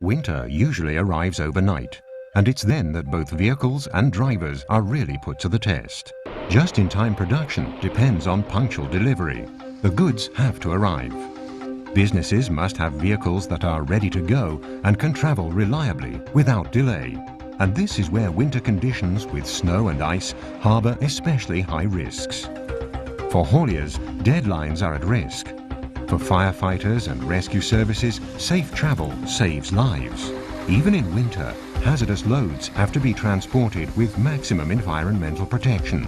Winter usually arrives overnight, and it's then that both vehicles and drivers are really put to the test. Just-in-time production depends on punctual delivery. The goods have to arrive. Businesses must have vehicles that are ready to go and can travel reliably without delay. And this is where winter conditions with snow and ice harbour especially high risks. For hauliers, deadlines are at risk. For firefighters and rescue services, safe travel saves lives. Even in winter, hazardous loads have to be transported with maximum environmental protection.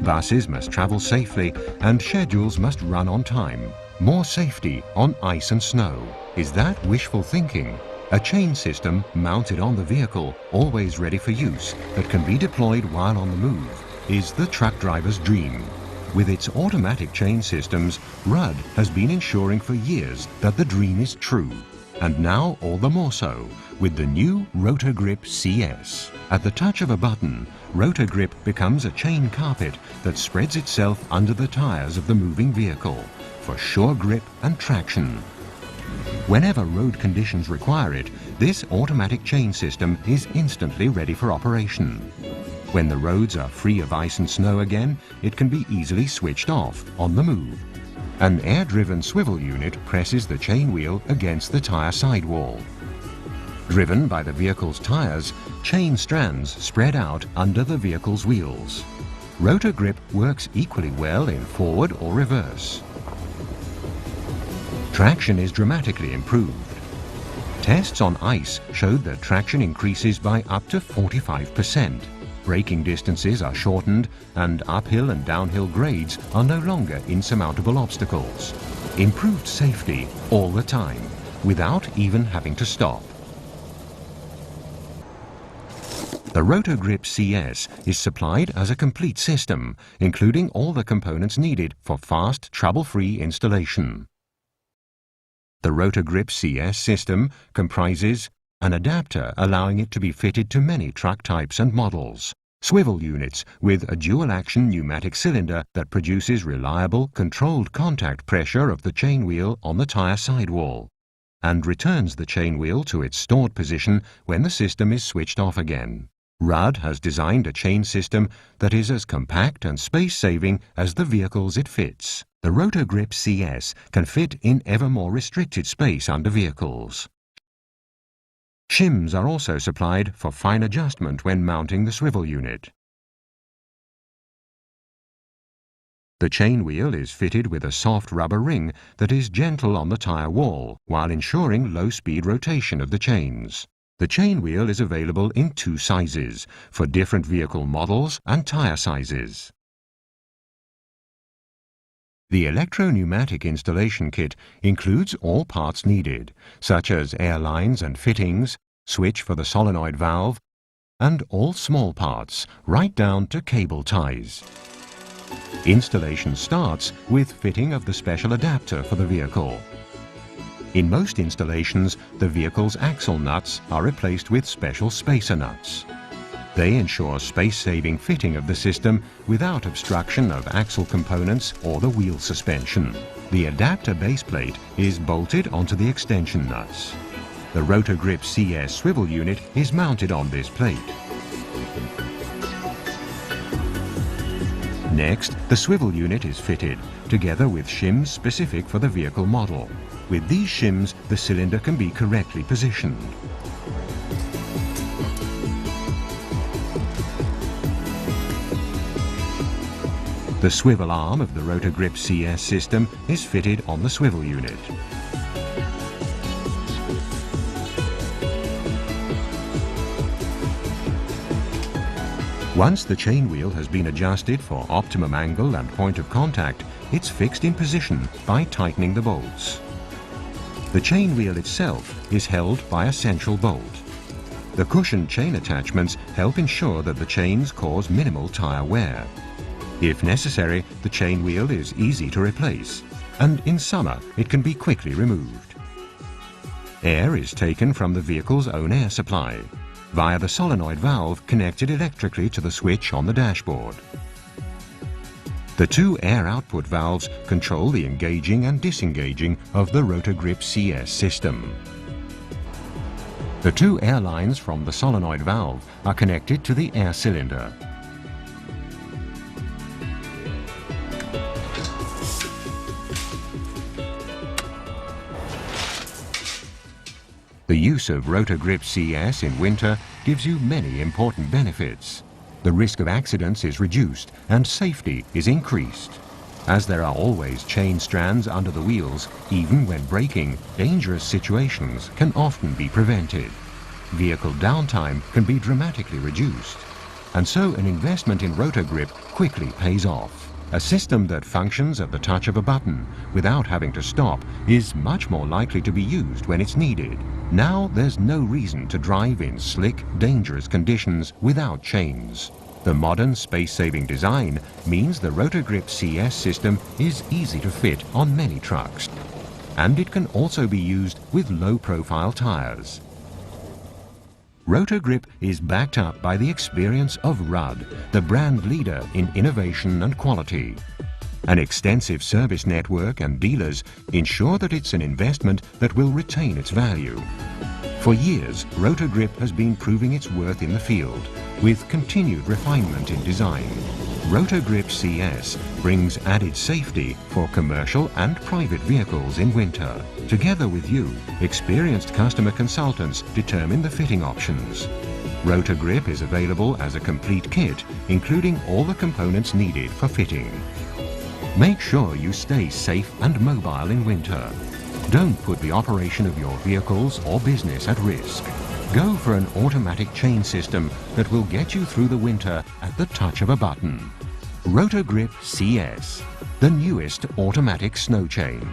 Buses must travel safely and schedules must run on time. More safety on ice and snow. Is that wishful thinking? A chain system mounted on the vehicle, always ready for use, that can be deployed while on the move, is the truck driver's dream. With its automatic chain systems, RUD has been ensuring for years that the dream is true. And now all the more so, with the new RotaGrip CS. At the touch of a button, RotaGrip becomes a chain carpet that spreads itself under the tires of the moving vehicle for sure grip and traction. Whenever road conditions require it, this automatic chain system is instantly ready for operation. When the roads are free of ice and snow again, it can be easily switched off on the move. An air-driven swivel unit presses the chain wheel against the tyre sidewall. Driven by the vehicle's tyres, chain strands spread out under the vehicle's wheels. RotaGrip works equally well in forward or reverse. Traction is dramatically improved. Tests on ice showed that traction increases by up to 45%. Braking distances are shortened and uphill and downhill grades are no longer insurmountable obstacles. Improved safety all the time, without even having to stop. The RotaGrip CS is supplied as a complete system, including all the components needed for fast, trouble-free installation. The RotaGrip CS system comprises an adapter allowing it to be fitted to many truck types and models, swivel units with a dual-action pneumatic cylinder that produces reliable, controlled contact pressure of the chain wheel on the tyre sidewall, and returns the chain wheel to its stored position when the system is switched off again. RUD has designed a chain system that is as compact and space-saving as the vehicles it fits. The RotaGrip CS can fit in ever more restricted space under vehicles. Shims are also supplied for fine adjustment when mounting the swivel unit. The chain wheel is fitted with a soft rubber ring that is gentle on the tyre wall while ensuring low-speed rotation of the chains. The chain wheel is available in 2 sizes for different vehicle models and tyre sizes. The electro-pneumatic installation kit includes all parts needed, such as air lines and fittings, switch for the solenoid valve, and all small parts, right down to cable ties. Installation starts with fitting of the special adapter for the vehicle. In most installations, the vehicle's axle nuts are replaced with special spacer nuts. They ensure space-saving fitting of the system without obstruction of axle components or the wheel suspension. The adapter base plate is bolted onto the extension nuts. The RotaGrip CS swivel unit is mounted on this plate. Next, the swivel unit is fitted, together with shims specific for the vehicle model. With these shims, the cylinder can be correctly positioned. The swivel arm of the RotaGrip CS system is fitted on the swivel unit. Once the chain wheel has been adjusted for optimum angle and point of contact, it's fixed in position by tightening the bolts. The chain wheel itself is held by a central bolt. The cushioned chain attachments help ensure that the chains cause minimal tyre wear. If necessary, the chain wheel is easy to replace, and in summer it can be quickly removed. Air is taken from the vehicle's own air supply, via the solenoid valve connected electrically to the switch on the dashboard. The 2 air output valves control the engaging and disengaging of the RotaGrip CS system. The two air lines from the solenoid valve are connected to the air cylinder. The use of RotorGrip CS in winter gives you many important benefits. The risk of accidents is reduced and safety is increased. As there are always chain strands under the wheels, even when braking, dangerous situations can often be prevented. Vehicle downtime can be dramatically reduced. And so an investment in RotorGrip quickly pays off. A system that functions at the touch of a button without having to stop is much more likely to be used when it's needed. Now there's no reason to drive in slick, dangerous conditions without chains. The modern space-saving design means the RotorGrip CS system is easy to fit on many trucks. And it can also be used with low-profile tires. RotorGrip is backed up by the experience of RUD, the brand leader in innovation and quality. An extensive service network and dealers ensure that it's an investment that will retain its value. For years, RotorGrip has been proving its worth in the field, with continued refinement in design. RotorGrip CS brings added safety for commercial and private vehicles in winter. Together with you, experienced customer consultants determine the fitting options. RotorGrip is available as a complete kit, including all the components needed for fitting. Make sure you stay safe and mobile in winter. Don't put the operation of your vehicles or business at risk. Go for an automatic chain system that will get you through the winter at the touch of a button. RotorGrip CS, the newest automatic snow chain.